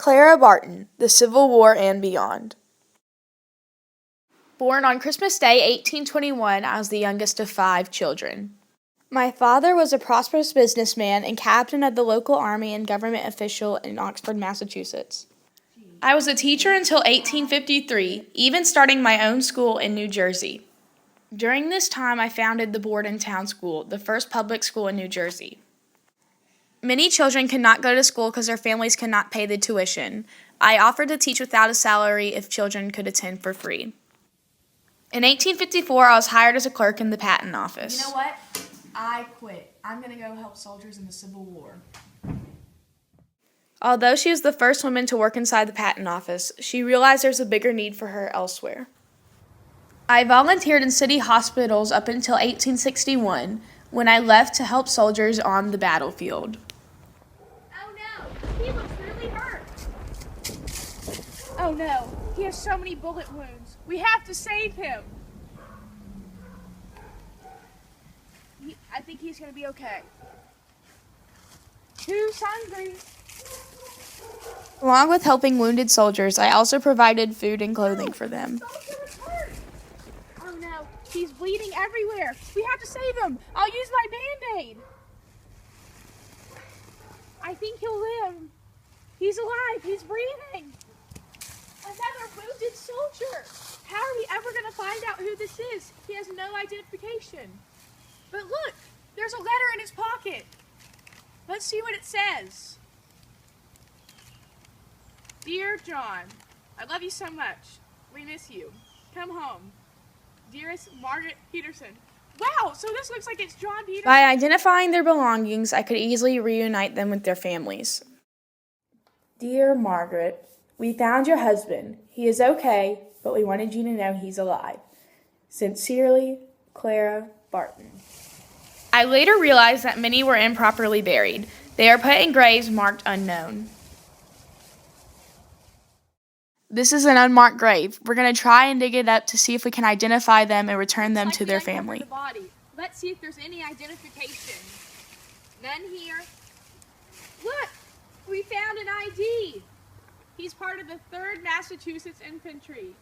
Clara Barton, The Civil War and Beyond. Born on Christmas Day, 1821, I was the youngest of 5 children. My father was a prosperous businessman and captain of the local army and government official in Oxford, Massachusetts. I was a teacher until 1853, even starting my own school in New Jersey. During this time, I founded the Bordentown School, the first public school in New Jersey. Many children could not go to school because their families could not pay the tuition. I offered to teach without a salary if children could attend for free. In 1854, I was hired as a clerk in the patent office. You know what? I quit. I'm going to go help soldiers in the Civil War. Although she was the first woman to work inside the patent office, she realized there's a bigger need for her elsewhere. I volunteered in city hospitals up until 1861, when I left to help soldiers on the battlefield. Oh no, he looks really hurt. Oh no, he has so many bullet wounds. We have to save him. I think he's going to be okay. Who's hungry? Along with helping wounded soldiers, I also provided food and clothing for them. Oh no, he's bleeding everywhere. We have to save him. I'll use my Band-Aid. I think he'll live. He's alive. He's breathing. Another wounded soldier. How are we ever going to find out who this is? He has no identification. But look, there's a letter in his pocket. Let's see what it says. Dear John, I love you so much. We miss you. Come home. Dearest Margaret Peterson. Wow, so this looks like it's John Peterson. By identifying their belongings, I could easily reunite them with their families. Dear Margaret, we found your husband. He is okay, but we wanted you to know he's alive. Sincerely, Clara Barton. I later realized that many were improperly buried. They are put in graves marked unknown. This is an unmarked grave. We're going to try and dig it up to see if we can identify them and return them to their family. The body. Let's see if there's any identification. None here. Look, we found an ID. He's part of the 3rd Massachusetts Infantry.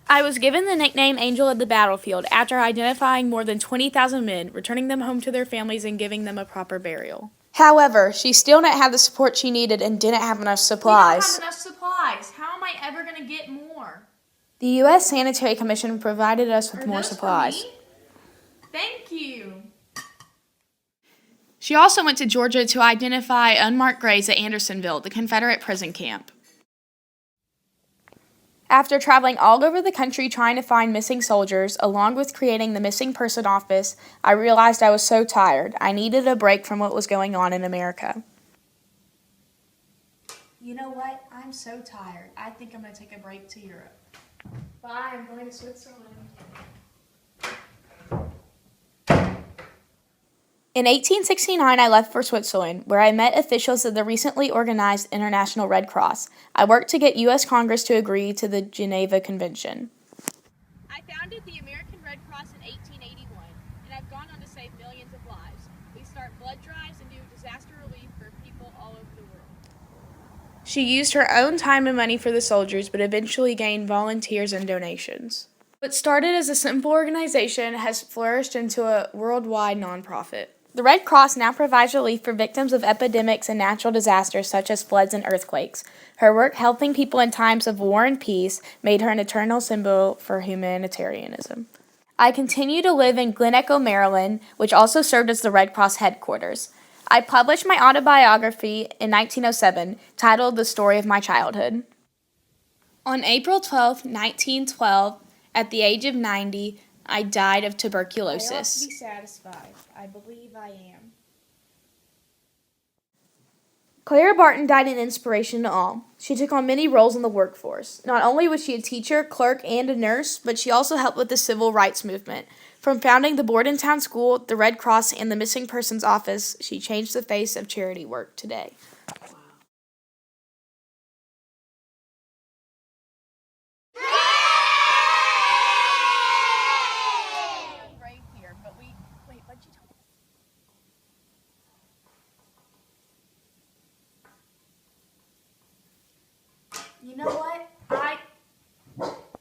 I was given the nickname Angel of the Battlefield after identifying more than 20,000 men, returning them home to their families and giving them a proper burial. However, she still didn't have the support she needed and didn't have enough supplies. We don't have enough supplies. How am I ever going to get more? The U.S. Sanitary Commission provided us with more supplies. For me? Thank you. She also went to Georgia to identify unmarked graves at Andersonville, the Confederate prison camp. After traveling all over the country trying to find missing soldiers, along with creating the missing person office, I realized I was so tired. I needed a break from what was going on in America. You know what? I'm so tired. I think I'm going to take a break to Europe. Bye, I'm going to Switzerland. In 1869, I left for Switzerland, where I met officials of the recently organized International Red Cross. I worked to get U.S. Congress to agree to the Geneva Convention. I founded the American Red Cross in 1881, and I've gone on to save millions of lives. We start blood drives and do disaster relief for people all over the world. She used her own time and money for the soldiers, but eventually gained volunteers and donations. What started as a simple organization has flourished into a worldwide nonprofit. The Red Cross now provides relief for victims of epidemics and natural disasters such as floods and earthquakes. Her work helping people in times of war and peace made her an eternal symbol for humanitarianism. I continue to live in Glen Echo, Maryland, which also served as the Red Cross headquarters. I published my autobiography in 1907, titled The Story of My Childhood. On April 12, 1912, at the age of 90, I died of tuberculosis. I ought to be satisfied. I believe I am. Clara Barton died an inspiration to all. She took on many roles in the workforce. Not only was she a teacher, clerk, and a nurse, but she also helped with the civil rights movement. From founding the Bordentown School, the Red Cross, and the Missing Persons Office, she changed the face of charity work today. You know,